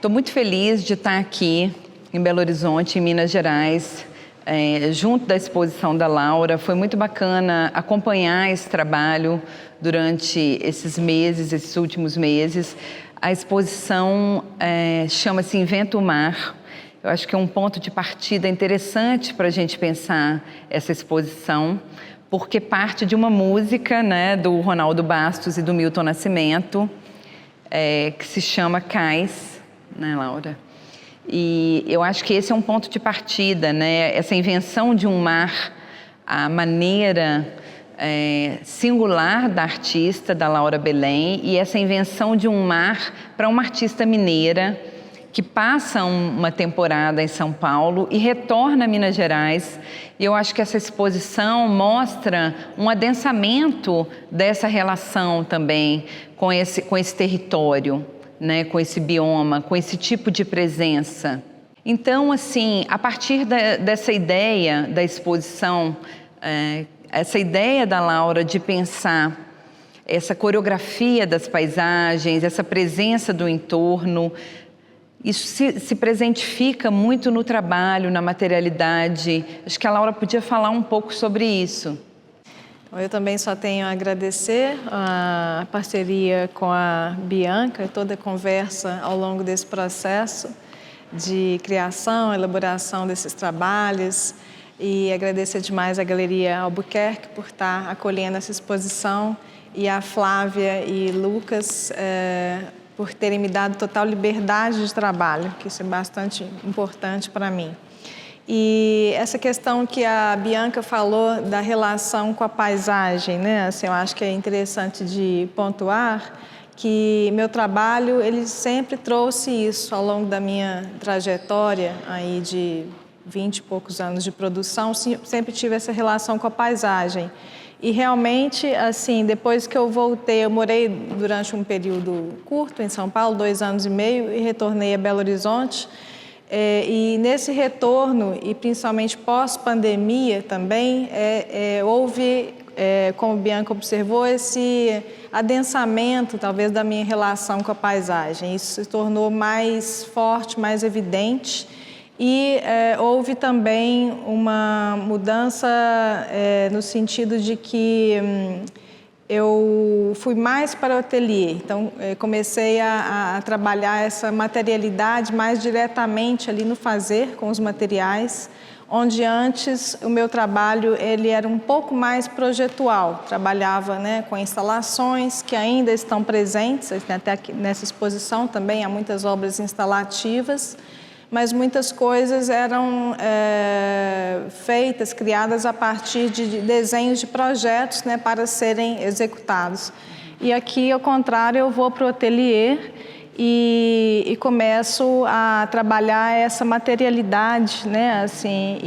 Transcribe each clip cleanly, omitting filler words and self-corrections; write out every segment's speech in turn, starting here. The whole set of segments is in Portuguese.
Estou muito feliz de estar aqui em Belo Horizonte, em Minas Gerais, junto da exposição da Laura. Foi muito bacana acompanhar esse trabalho durante esses meses, esses últimos meses. A exposição chama-se Inventa o Mar. Eu acho que é um ponto de partida interessante para a gente pensar essa exposição, porque parte de uma música, né, do Ronaldo Bastos e do Milton Nascimento, que se chama Cais, né, Laura? E eu acho que esse é um ponto de partida, né? Essa invenção de um mar, a maneira singular da artista, da Laura Belém, e essa invenção de um mar para uma artista mineira que passa uma temporada em São Paulo e retorna a Minas Gerais. E eu acho que essa exposição mostra um adensamento dessa relação também com esse território, né, com esse bioma, com esse tipo de presença. Então, assim, a partir dessa ideia da exposição, essa ideia da Laura de pensar essa coreografia das paisagens, essa presença do entorno, isso se presentifica muito no trabalho, na materialidade. Acho que a Laura podia falar um pouco sobre isso. Eu também só tenho a agradecer a parceria com a Bianca e toda a conversa ao longo desse processo de criação, elaboração desses trabalhos, e agradecer demais a Galeria Albuquerque por estar acolhendo essa exposição, e a Flávia e Lucas por terem me dado total liberdade de trabalho, que isso é bastante importante para mim. E essa questão que a Bianca falou da relação com a paisagem, né? Assim, eu acho que é interessante de pontuar que meu trabalho, ele sempre trouxe isso ao longo da minha trajetória aí de 20 e poucos anos de produção, sempre tive essa relação com a paisagem. E realmente, assim, depois que eu voltei, eu morei durante um período curto em São Paulo, 2 anos e meio, e retornei a Belo Horizonte. E nesse retorno, e principalmente pós-pandemia também, houve, como Bianca observou, esse adensamento, talvez, da minha relação com a paisagem. Isso se tornou mais forte, mais evidente. E houve também uma mudança no sentido de que eu fui mais para o ateliê, então comecei a trabalhar essa materialidade mais diretamente ali no fazer com os materiais, onde antes o meu trabalho ele era um pouco mais projetual, trabalhava, né, com instalações que ainda estão presentes, até aqui nessa exposição também há muitas obras instalativas, mas muitas coisas eram feitas, criadas a partir de desenhos de projetos, né, para serem executados. E aqui, ao contrário, eu vou para o ateliê e começo a trabalhar essa materialidade, né, assim,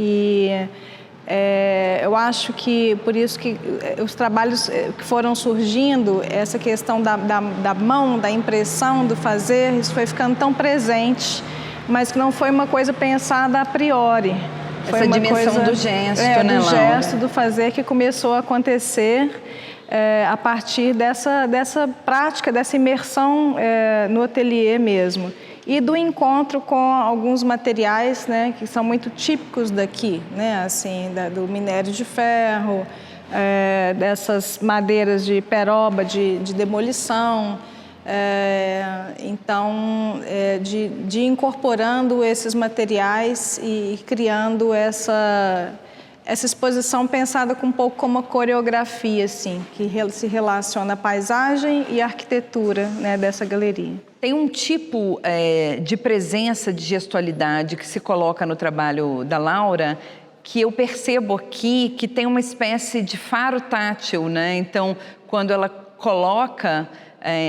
eu acho que, por isso que os trabalhos que foram surgindo, essa questão da mão, da impressão, do fazer, isso foi ficando tão presente, mas que não foi uma coisa pensada a priori. Foi essa uma dimensão coisa, do gesto, né, do Laura? gesto, do fazer, que começou a acontecer a partir dessa prática, dessa imersão no ateliê mesmo. E do encontro com alguns materiais, né, que são muito típicos daqui, né, assim, do minério de ferro, dessas madeiras de peroba, de demolição. Então, de incorporando esses materiais e criando essa exposição pensada um pouco como uma coreografia, assim, que se relaciona a paisagem e a arquitetura, né, dessa galeria. Tem um tipo de presença, de gestualidade que se coloca no trabalho da Laura, que eu percebo aqui que tem uma espécie de faro tátil, né? Então, quando ela coloca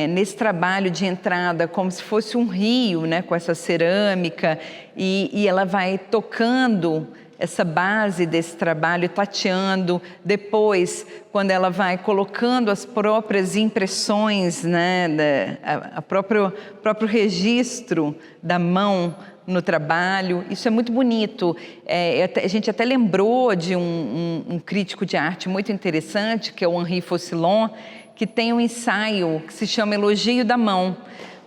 nesse trabalho de entrada como se fosse um rio, né, com essa cerâmica, e ela vai tocando essa base desse trabalho, tateando. Depois, quando ela vai colocando as próprias impressões, né, próprio registro da mão no trabalho, isso é muito bonito. A gente até lembrou de um crítico de arte muito interessante, que é o Henri Faucillon, que tem um ensaio que se chama Elogio da Mão,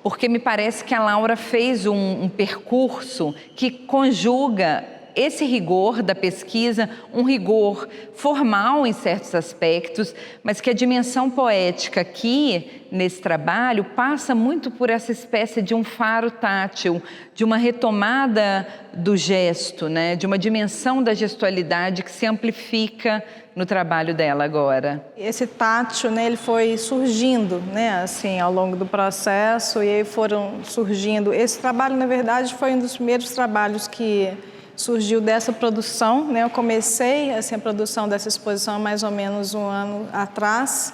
porque me parece que a Laura fez um percurso que conjuga esse rigor da pesquisa, um rigor formal em certos aspectos, mas que a dimensão poética aqui, nesse trabalho, passa muito por essa espécie de um faro tátil, de uma retomada do gesto, né? De uma dimensão da gestualidade que se amplifica no trabalho dela agora. Esse tátil, né, ele foi surgindo, né, assim, ao longo do processo, e aí foram surgindo. Esse trabalho, na verdade, foi um dos primeiros trabalhos que surgiu dessa produção, né? Eu comecei assim, a produção dessa exposição mais ou menos um ano atrás,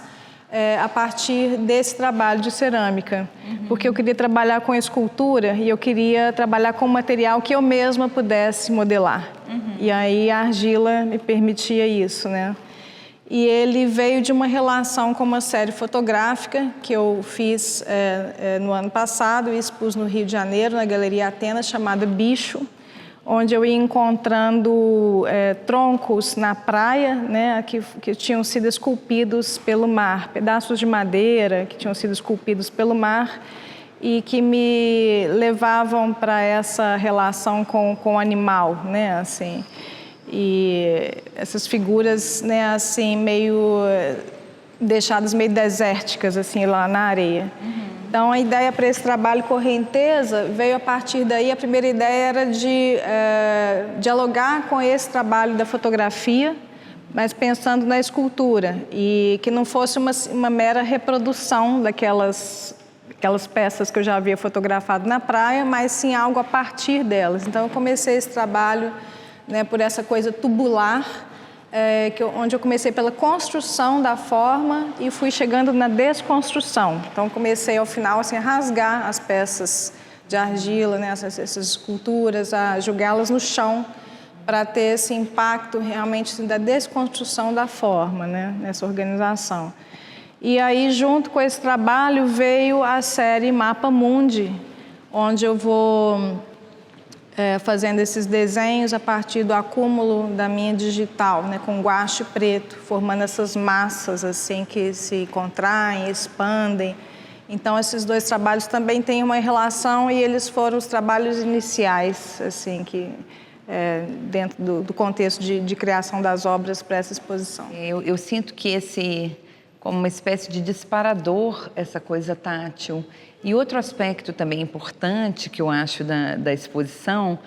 a partir desse trabalho de cerâmica, porque eu queria trabalhar com escultura e eu queria trabalhar com material que eu mesma pudesse modelar. E aí a argila me permitia isso, né? E ele veio de uma relação com uma série fotográfica que eu fiz no ano passado e expus no Rio de Janeiro, na Galeria Atenas, chamada Bicho, onde eu ia encontrando troncos na praia, né, que tinham sido esculpidos pelo mar, pedaços de madeira que tinham sido esculpidos pelo mar e que me levavam para essa relação com o animal, né, assim. E essas figuras, né, assim, meio deixadas meio desérticas, assim, lá na areia. Então, a ideia para esse trabalho Correnteza veio a partir daí. A primeira ideia era de dialogar com esse trabalho da fotografia, mas pensando na escultura, e que não fosse uma mera reprodução daquelas peças que eu já havia fotografado na praia, mas sim algo a partir delas. Então, eu comecei esse trabalho, né, por essa coisa tubular, onde eu comecei pela construção da forma e fui chegando na desconstrução. Então, comecei ao final assim, a rasgar as peças de argila, né, essas esculturas, a jogá-las no chão para ter esse impacto realmente assim, da desconstrução da forma, né, nessa organização. E aí, junto com esse trabalho, veio a série Mapa Mundi, onde eu vou fazendo esses desenhos a partir do acúmulo da minha digital, né, com guache preto, formando essas massas assim que se contraem, expandem. Então, esses dois trabalhos também têm uma relação e eles foram os trabalhos iniciais, assim, que dentro do contexto de criação das obras para essa exposição. Eu sinto que como uma espécie de disparador, essa coisa tátil. E outro aspecto também importante que eu acho da exposição,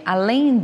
além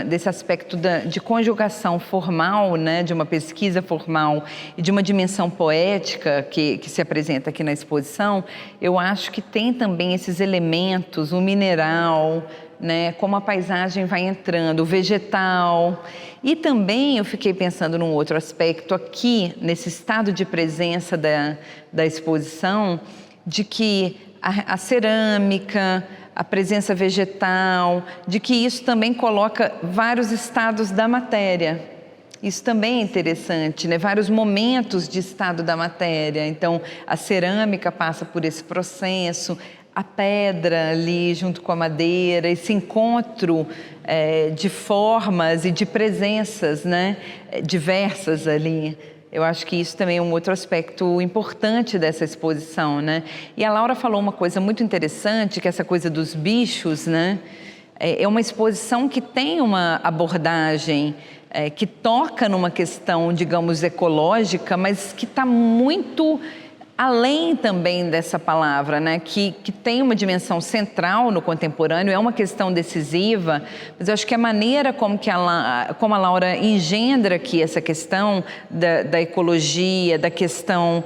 desse aspecto de conjugação formal, né, de uma pesquisa formal e de uma dimensão poética que se apresenta aqui na exposição, eu acho que tem também esses elementos, o mineral, né, como a paisagem vai entrando, o vegetal. E também eu fiquei pensando num outro aspecto aqui, nesse estado de presença da exposição, de que a cerâmica, a presença vegetal, de que isso também coloca vários estados da matéria. Isso também é interessante, né? Vários momentos de estado da matéria. Então, a cerâmica passa por esse processo, a pedra ali junto com a madeira, esse encontro de formas e de presenças, né, diversas ali. Eu acho que isso também é um outro aspecto importante dessa exposição, né? E a Laura falou uma coisa muito interessante, que essa coisa dos bichos, né? É uma exposição que tem uma abordagem que toca numa questão, digamos, ecológica, mas que está muito além também dessa palavra, né, que tem uma dimensão central no contemporâneo, é uma questão decisiva, mas eu acho que a maneira como a Laura engendra aqui essa questão da ecologia, da questão...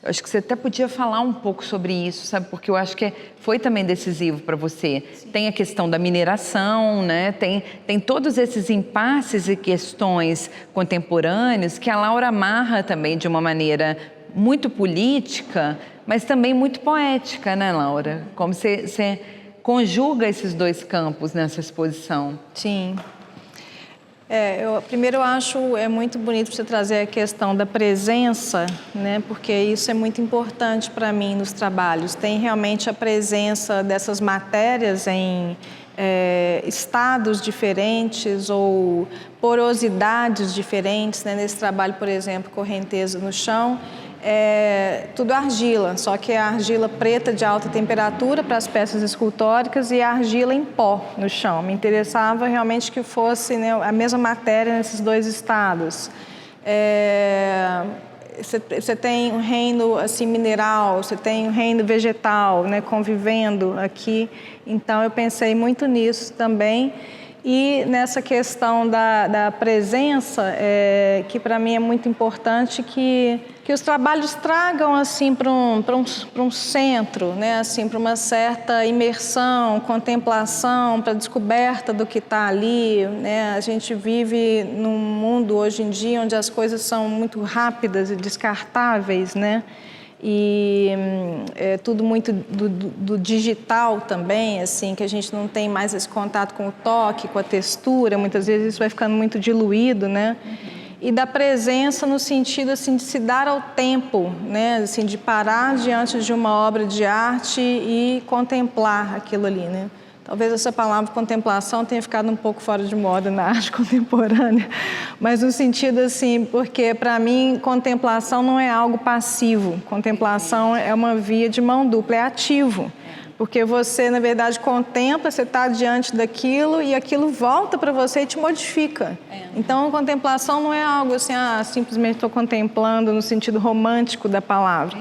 eu acho que você até podia falar um pouco sobre isso, sabe? Porque eu acho que foi também decisivo para você. Sim. Tem a questão da mineração, né? Tem todos esses impasses e questões contemporâneas que a Laura amarra também de uma maneira muito política, mas também muito poética, né, Laura? Como você conjuga esses dois campos nessa exposição. Sim. Primeiro eu acho muito bonito você trazer a questão da presença, né? Porque isso é muito importante para mim nos trabalhos. Tem realmente a presença dessas matérias em estados diferentes ou porosidades diferentes, né? Nesse trabalho, por exemplo, Correnteza no Chão, tudo argila, só que é argila preta de alta temperatura para as peças escultóricas e argila em pó no chão. Me interessava realmente que fosse, né, a mesma matéria nesses dois estados. Você tem um reino assim mineral, você tem um reino vegetal, né, convivendo aqui. Então eu pensei muito nisso também. E nessa questão da presença, que para mim é muito importante que os trabalhos tragam assim para um centro, né, assim, para uma certa imersão, contemplação, para a descoberta do que está ali, né? A gente vive num mundo hoje em dia onde as coisas são muito rápidas e descartáveis, né? E é tudo muito do digital também, assim, que a gente não tem mais esse contato com o toque, com a textura, muitas vezes isso vai ficando muito diluído, né? E da presença no sentido, assim, de se dar ao tempo, né? Assim, de parar diante de uma obra de arte e contemplar aquilo ali, né? Talvez essa palavra contemplação tenha ficado um pouco fora de moda na arte contemporânea, mas no sentido assim, porque para mim contemplação não é algo passivo, contemplação é uma via de mão dupla, é ativo, porque você na verdade contempla, você está diante daquilo e aquilo volta para você e te modifica. Então a contemplação não é algo assim, simplesmente estou contemplando no sentido romântico da palavra.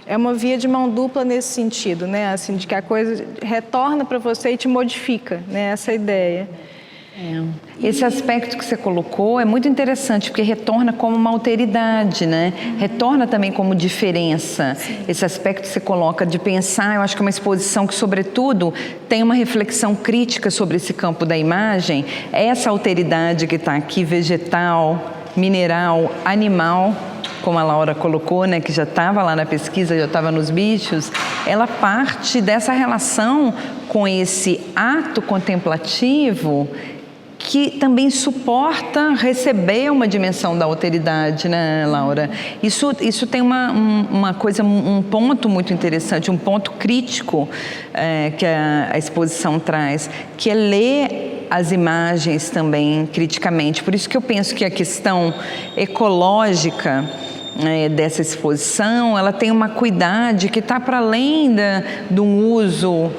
É uma via de mão dupla nesse sentido, né? Assim, de que a coisa retorna para você e te modifica, né? Essa ideia. Esse aspecto que você colocou é muito interessante, porque retorna como uma alteridade, né? Retorna também como diferença. Sim. Esse aspecto que você coloca de pensar, eu acho que é uma exposição que, sobretudo, tem uma reflexão crítica sobre esse campo da imagem. Essa alteridade que está aqui, vegetal, mineral, animal, como a Laura colocou, né, que já estava lá na pesquisa, já estava nos bichos, ela parte dessa relação com esse ato contemplativo que também suporta receber uma dimensão da alteridade, né, Laura? Isso tem uma coisa, um ponto muito interessante, um ponto crítico que a exposição traz, que é ler as imagens também criticamente. Por isso que eu penso que a questão ecológica dessa exposição, ela tem uma acuidade que está para além do uso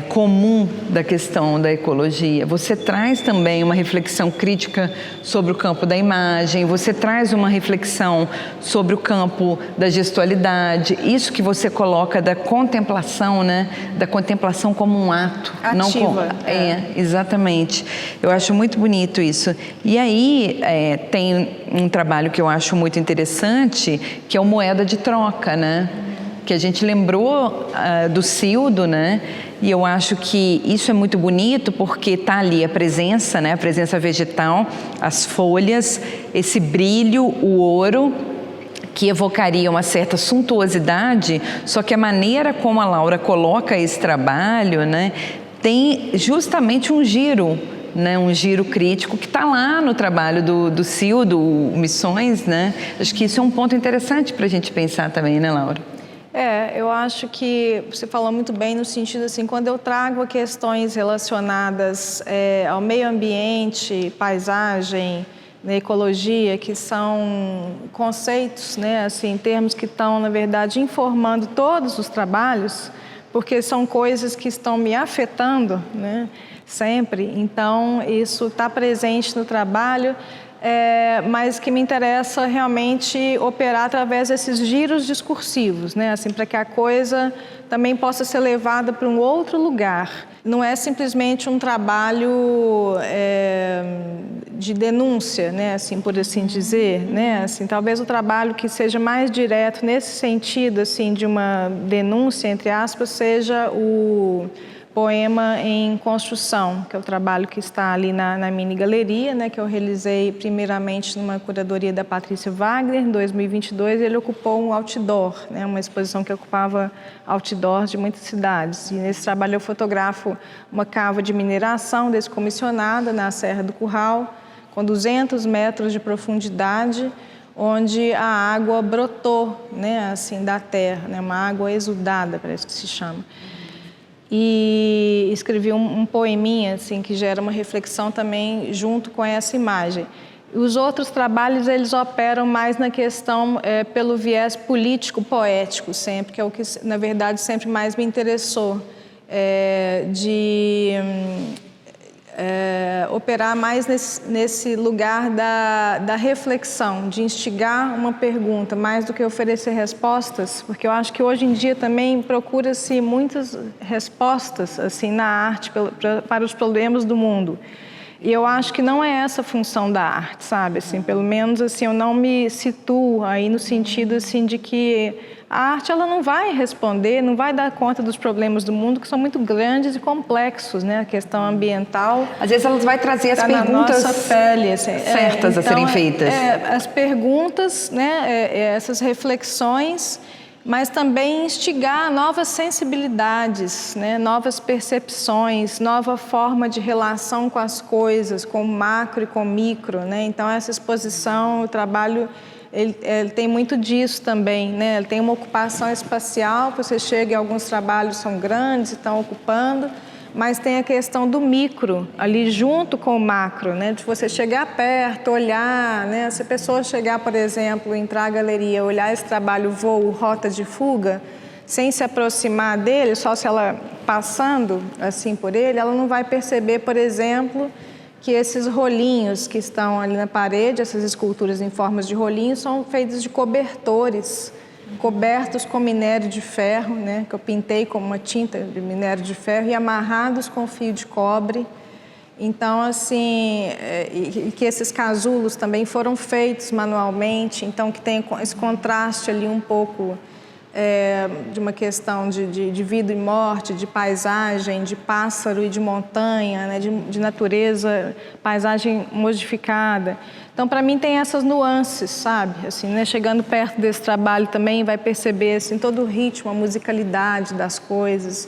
comum da questão da ecologia. Você traz também uma reflexão crítica sobre o campo da imagem, você traz uma reflexão sobre o campo da gestualidade, isso que você coloca da contemplação, né? Da contemplação como um ato. Ativa. Exatamente. Eu acho muito bonito isso. E aí tem um trabalho que eu acho muito interessante, que é o Moeda de Troca, né? Que a gente lembrou do Cildo, né? E eu acho que isso é muito bonito porque está ali a presença, né? A presença vegetal, as folhas, esse brilho, o ouro, que evocaria uma certa suntuosidade, só que a maneira como a Laura coloca esse trabalho, né? Tem justamente um giro, né, um giro crítico que está lá no trabalho do Cildo, Missões, né? Acho que isso é um ponto interessante para a gente pensar também, né, Laura? Eu acho que você falou muito bem no sentido assim, quando eu trago questões relacionadas ao meio ambiente, paisagem, né, ecologia, que são conceitos, né, assim, termos que estão, na verdade, informando todos os trabalhos, porque são coisas que estão me afetando, né, sempre. Então, isso está presente no trabalho, mas que me interessa realmente operar através desses giros discursivos, né? Assim, para que a coisa também possa ser levada para um outro lugar. Não é simplesmente um trabalho de denúncia, né? Assim, por assim dizer, né? Assim, talvez o trabalho que seja mais direto nesse sentido, assim, de uma denúncia, entre aspas, seja o Poema em Construção, que é o trabalho que está ali na mini galeria, né, que eu realizei primeiramente numa curadoria da Patrícia Wagner, em 2022, ele ocupou um outdoor, né, uma exposição que ocupava outdoors de muitas cidades. E nesse trabalho eu fotografo uma cava de mineração descomissionada na Serra do Curral, com 200 metros de profundidade, onde a água brotou, né, assim, da terra, né, uma água exudada, parece que se chama. E escrevi um poeminha assim, que gera uma reflexão também junto com essa imagem. Os outros trabalhos, eles operam mais na questão pelo viés político-poético sempre, que é o que, na verdade, sempre mais me interessou, operar mais nesse lugar da reflexão, de instigar uma pergunta, mais do que oferecer respostas, porque eu acho que hoje em dia também procura-se muitas respostas assim, na arte para os problemas do mundo. E eu acho que não é essa a função da arte, sabe? Assim, pelo menos assim, eu não me situo aí no sentido assim, de que a arte ela não vai responder, não vai dar conta dos problemas do mundo, que são muito grandes e complexos, né? A questão ambiental. Às vezes ela vai trazer as perguntas na nossa pele, assim. certas a serem feitas. As perguntas, né? Essas reflexões, mas também instigar novas sensibilidades, né? Novas percepções, nova forma de relação com as coisas, com o macro e com o micro, né? Então, essa exposição, o trabalho, ele tem muito disso também, né? Ele tem uma ocupação espacial, você chega em alguns trabalhos são grandes e estão ocupando, mas tem a questão do micro, ali junto com o macro, né? De você chegar perto, olhar, né? Se a pessoa chegar, por exemplo, entrar na galeria, olhar esse trabalho Voo, Rota de Fuga, sem se aproximar dele, só se ela passando assim por ele, ela não vai perceber, por exemplo, que esses rolinhos que estão ali na parede, essas esculturas em formas de rolinhos, são feitos de cobertores, cobertos com minério de ferro, né, que eu pintei com uma tinta de minério de ferro e amarrados com fio de cobre. Então, assim, que esses casulos também foram feitos manualmente, então que tem esse contraste ali um pouco de uma questão de vida e morte, de paisagem, de pássaro e de montanha, né, de natureza, paisagem modificada. Então, para mim, tem essas nuances, sabe? Assim, né, chegando perto desse trabalho também vai perceber assim, todo o ritmo, a musicalidade das coisas.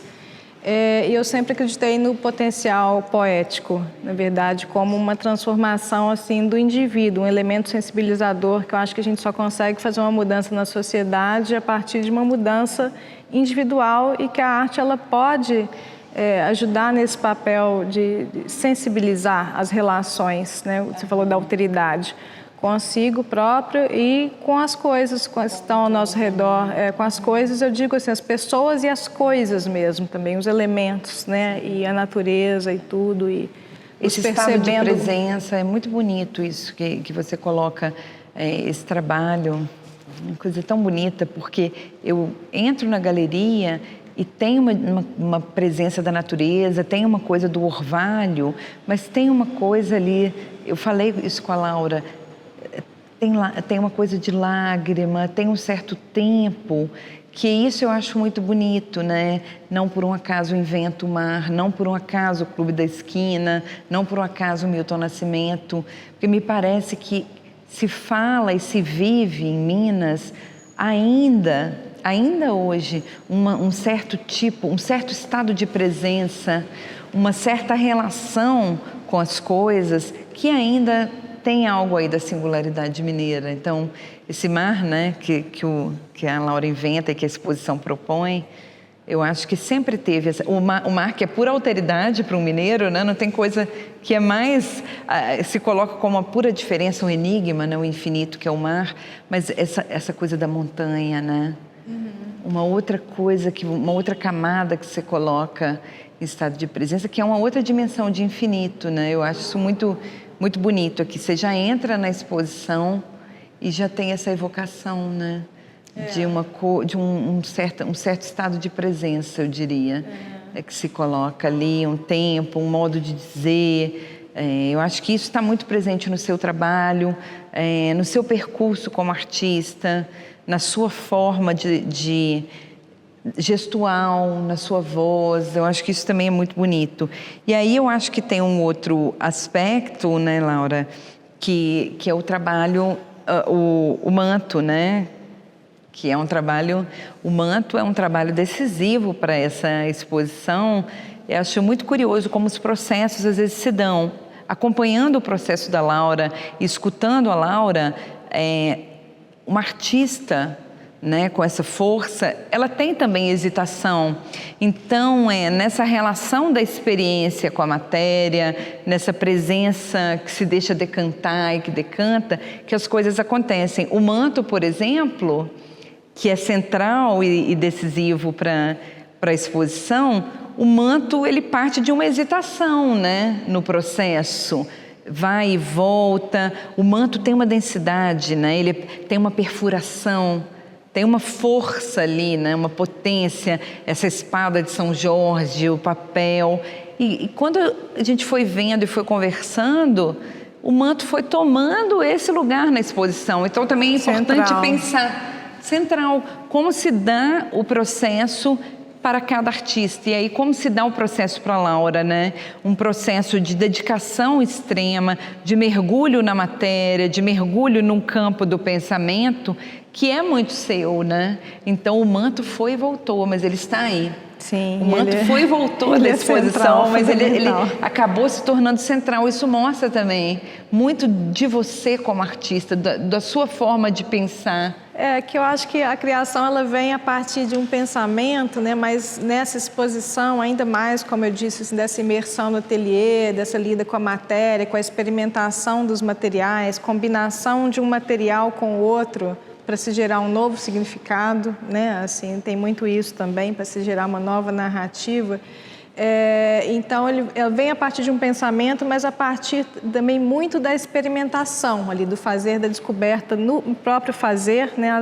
E eu sempre acreditei no potencial poético, na verdade, como uma transformação assim, do indivíduo, um elemento sensibilizador que eu acho que a gente só consegue fazer uma mudança na sociedade a partir de uma mudança individual e que a arte ela pode ajudar nesse papel de sensibilizar as relações, né? Você falou da alteridade, consigo próprio e com as coisas que estão ao nosso redor. Com as coisas, eu digo assim, as pessoas e as coisas mesmo também, os elementos, né? E a natureza e tudo. E esse estado de presença, é muito bonito isso que você coloca, esse trabalho, uma coisa tão bonita, porque eu entro na galeria e tem uma presença da natureza, tem uma coisa do orvalho, mas tem uma coisa ali, eu falei isso com a Laura, tem uma coisa de lágrima, tem um certo tempo, que isso eu acho muito bonito, né? Não por um acaso Invento o Mar, não por um acaso o Clube da Esquina, não por um acaso o Milton Nascimento, porque me parece que se fala e se vive em Minas ainda hoje, um certo tipo, um certo estado de presença, uma certa relação com as coisas que ainda tem algo aí da singularidade mineira. Então, esse mar, né, que a Laura inventa e que a exposição propõe, eu acho que sempre teve o mar que é pura alteridade para um mineiro, né? Não tem coisa que é mais se coloca como uma pura diferença, um enigma, né? O infinito que é o mar, mas essa coisa da montanha, né? Uma outra coisa, uma outra camada que você coloca em estado de presença, que é uma outra dimensão de infinito, né? Eu acho isso muito, muito bonito aqui. Você já entra na exposição e já tem essa evocação, né? De um certo estado de presença, eu diria, que se coloca ali, um tempo, um modo de dizer. Eu acho que isso está muito presente no seu trabalho, no seu percurso como artista, na sua forma de gestual, na sua voz. Eu acho que isso também é muito bonito. E aí eu acho que tem um outro aspecto, né, Laura, que é o trabalho, o manto, né? Que é um trabalho, o manto é um trabalho decisivo para essa exposição. Eu acho muito curioso como os processos às vezes se dão. Acompanhando o processo da Laura, escutando a Laura, uma artista né, com essa força, ela tem também hesitação. Então, nessa relação da experiência com a matéria, nessa presença que se deixa decantar e que decanta, que as coisas acontecem. O manto, por exemplo, que é central e decisivo para a exposição, o manto ele parte de uma hesitação, né, no processo. Vai e volta, o manto tem uma densidade, né, ele tem uma perfuração, tem uma força ali, né? Uma potência, essa espada de São Jorge, o papel. E quando a gente foi vendo e foi conversando, o manto foi tomando esse lugar na exposição. Então também é importante pensar, central, como se dá o processo para cada artista. E aí, como se dá o processo para a Laura, né? Um processo de dedicação extrema, de mergulho na matéria, de mergulho num campo do pensamento, que é muito seu, né? Então, o manto foi e voltou, mas ele está aí. Sim, o manto foi e voltou da exposição, mas ele acabou se tornando central. Isso mostra também muito de você como artista, da sua forma de pensar. É que eu acho que a criação ela vem a partir de um pensamento, né? Mas nessa exposição, ainda mais, como eu disse, assim, dessa imersão no ateliê, dessa lida com a matéria, com a experimentação dos materiais, combinação de um material com o outro, para se gerar um novo significado, né? Assim, tem muito isso também, para se gerar uma nova narrativa. Então, ele vem a partir de um pensamento, mas a partir também muito da experimentação, ali, do fazer, da descoberta no próprio fazer, né?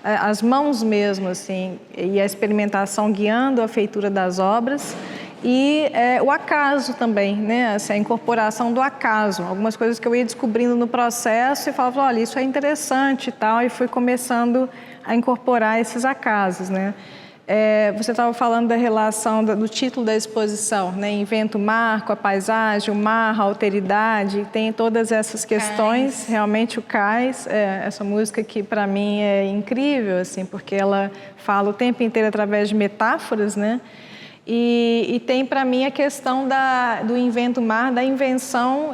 As mãos mesmo, assim, e a experimentação guiando a feitura das obras. E o acaso também, né? Assim, a incorporação do acaso. Algumas coisas que eu ia descobrindo no processo e falava, olha, isso é interessante e tal, e fui começando a incorporar esses acasos, né? Você estava falando da relação do título da exposição, né? Inventa o mar com a paisagem, o mar, a alteridade, tem todas essas questões. Cais. Realmente o Cais, essa música que para mim é incrível, assim, porque ela fala o tempo inteiro através de metáforas, né? E tem para mim a questão do invento mar, da invenção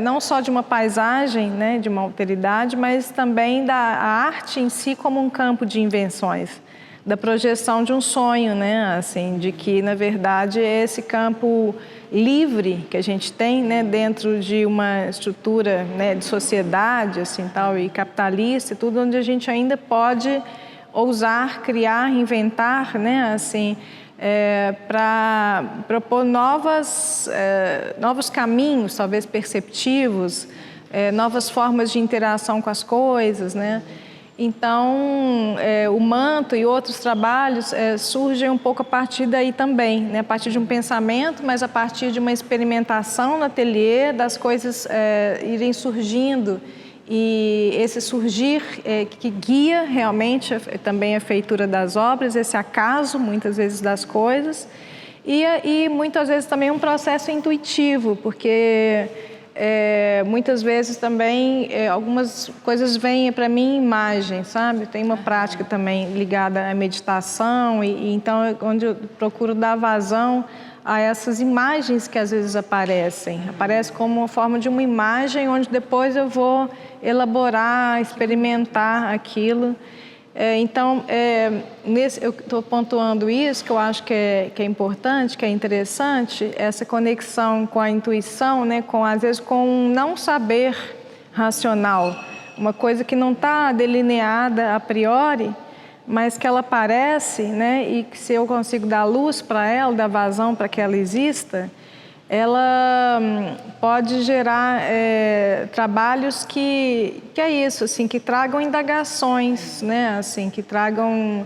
não só de uma paisagem, né, de uma alteridade, mas também da arte em si como um campo de invenções, da projeção de um sonho, né, assim, de que na verdade é esse campo livre que a gente tem, né, dentro de uma estrutura, né, de sociedade, assim, tal, e capitalista e tudo, onde a gente ainda pode ousar, criar, inventar, né, assim, para propor novos caminhos, talvez perceptivos, novas formas de interação com as coisas, né? Então, o manto e outros trabalhos surgem um pouco a partir daí também, né? A partir de um pensamento, mas a partir de uma experimentação no ateliê, das coisas irem surgindo. E esse surgir que guia realmente também a feitura das obras, esse acaso, muitas vezes, das coisas, e muitas vezes também um processo intuitivo, porque muitas vezes também algumas coisas vêm para mim em imagem, sabe? Tem uma prática também ligada à meditação, e então onde eu procuro dar vazão a essas imagens que às vezes aparecem como uma forma de uma imagem onde depois eu vou elaborar, experimentar aquilo. Então, eu estou pontuando isso, que eu acho que é importante, que é interessante, essa conexão com a intuição, né, às vezes com um não saber racional, uma coisa que não está delineada a priori, mas que ela aparece, né, e que se eu consigo dar luz para ela, dar vazão para que ela exista, ela pode gerar trabalhos que é isso, assim, que tragam indagações, né, assim, que tragam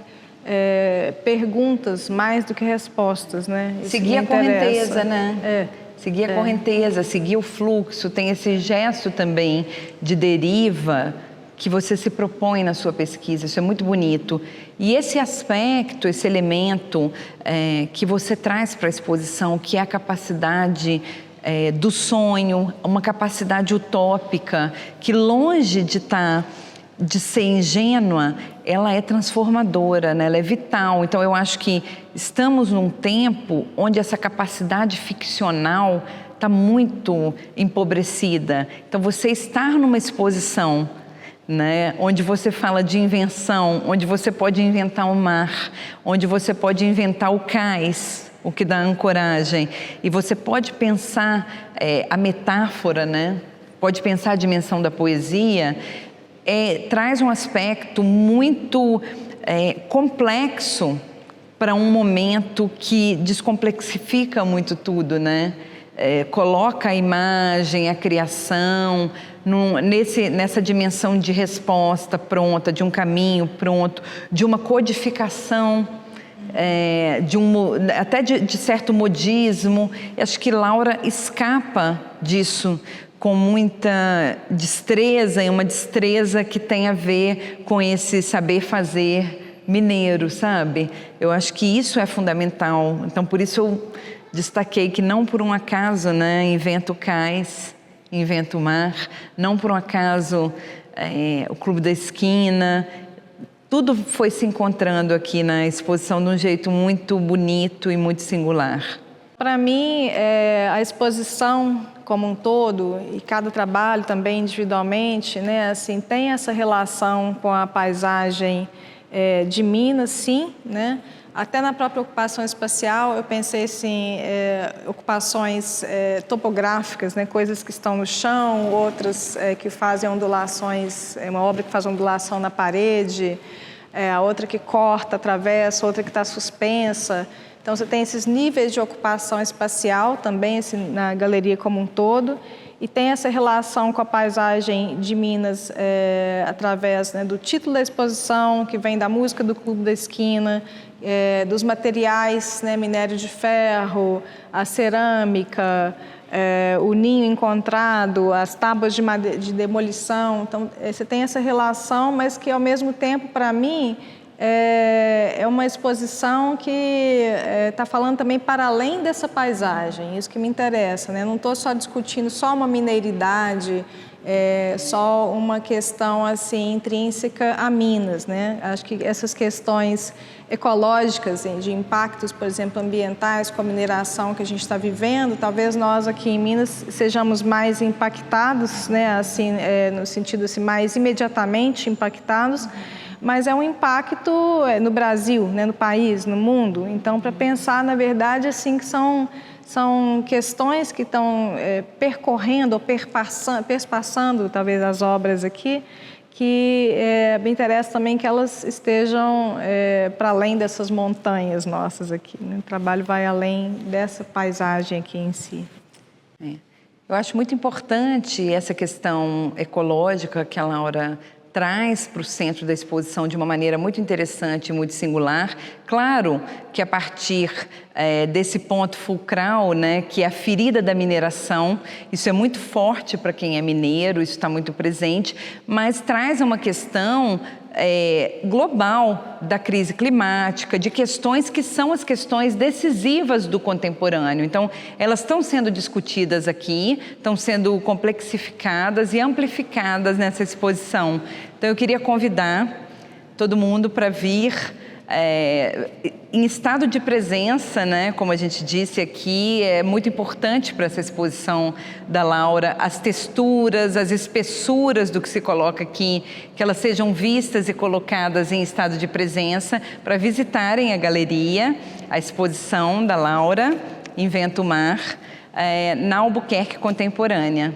perguntas mais do que respostas, né? Seguir a correnteza, né? Seguir a correnteza, seguir o fluxo, tem esse gesto também de deriva que você se propõe na sua pesquisa, isso é muito bonito. E esse aspecto, esse elemento que você traz para a exposição, que é a capacidade do sonho, uma capacidade utópica, que longe de ser ingênua, ela é transformadora, né? Ela é vital. Então eu acho que estamos num tempo onde essa capacidade ficcional está muito empobrecida. Então você estar numa exposição, né? Onde você fala de invenção, onde você pode inventar o mar, onde você pode inventar o cais, o que dá ancoragem. E você pode pensar a metáfora, né? Pode pensar a dimensão da poesia, traz um aspecto muito complexo para um momento que descomplexifica muito tudo, né? Coloca a imagem, a criação, nessa dimensão de resposta pronta, de um caminho pronto, de uma codificação, até de certo modismo. Acho que Laura escapa disso com muita destreza, e uma destreza que tem a ver com esse saber fazer mineiro, sabe? Eu acho que isso é fundamental. Então, por isso eu destaquei que não por um acaso, né, inventa o cais, inventa o mar, não por um acaso o Clube da Esquina. Tudo foi se encontrando aqui na exposição de um jeito muito bonito e muito singular. Para mim, a exposição como um todo, e cada trabalho também individualmente, né, assim, tem essa relação com a paisagem de Minas, sim, né? Até na própria ocupação espacial, eu pensei assim, ocupações topográficas, né? Coisas que estão no chão, outras que fazem ondulações, uma obra que faz ondulação na parede, a outra que corta, atravessa, outra que está suspensa. Então, você tem esses níveis de ocupação espacial também assim, na galeria como um todo, e tem essa relação com a paisagem de Minas através, né, do título da exposição, que vem da música do Clube da Esquina, dos materiais, né, minério de ferro, a cerâmica, o ninho encontrado, as tábuas de demolição. Então, você tem essa relação, mas que, ao mesmo tempo, para mim, é uma exposição que está falando também para além dessa paisagem, isso que me interessa, né? Não estou só discutindo só uma mineiridade, só uma questão assim intrínseca a Minas, né? Acho que essas questões ecológicas, de impactos, por exemplo, ambientais com a mineração que a gente está vivendo, talvez nós aqui em Minas sejamos mais impactados, né? Assim, no sentido assim, mais imediatamente impactados. Mas é um impacto no Brasil, né, no país, no mundo. Então, para pensar, na verdade, assim, que são questões que estão percorrendo ou perspassando, talvez, as obras aqui, que me interessa também que elas estejam para além dessas montanhas nossas aqui, né? O trabalho vai além dessa paisagem aqui em si. Eu acho muito importante essa questão ecológica que a Laura traz para o centro da exposição de uma maneira muito interessante e muito singular. Claro que a partir desse ponto fulcral, né, que é a ferida da mineração, isso é muito forte para quem é mineiro, isso está muito presente, mas traz uma questão global da crise climática, de questões que são as questões decisivas do contemporâneo. Então, elas estão sendo discutidas aqui, estão sendo complexificadas e amplificadas nessa exposição. Então, eu queria convidar todo mundo para vir em estado de presença, né? Como a gente disse aqui, é muito importante para essa exposição da Laura as texturas, as espessuras do que se coloca aqui, que elas sejam vistas e colocadas em estado de presença para visitarem a galeria, a exposição da Laura, Inventa o Mar, na Albuquerque Contemporânea.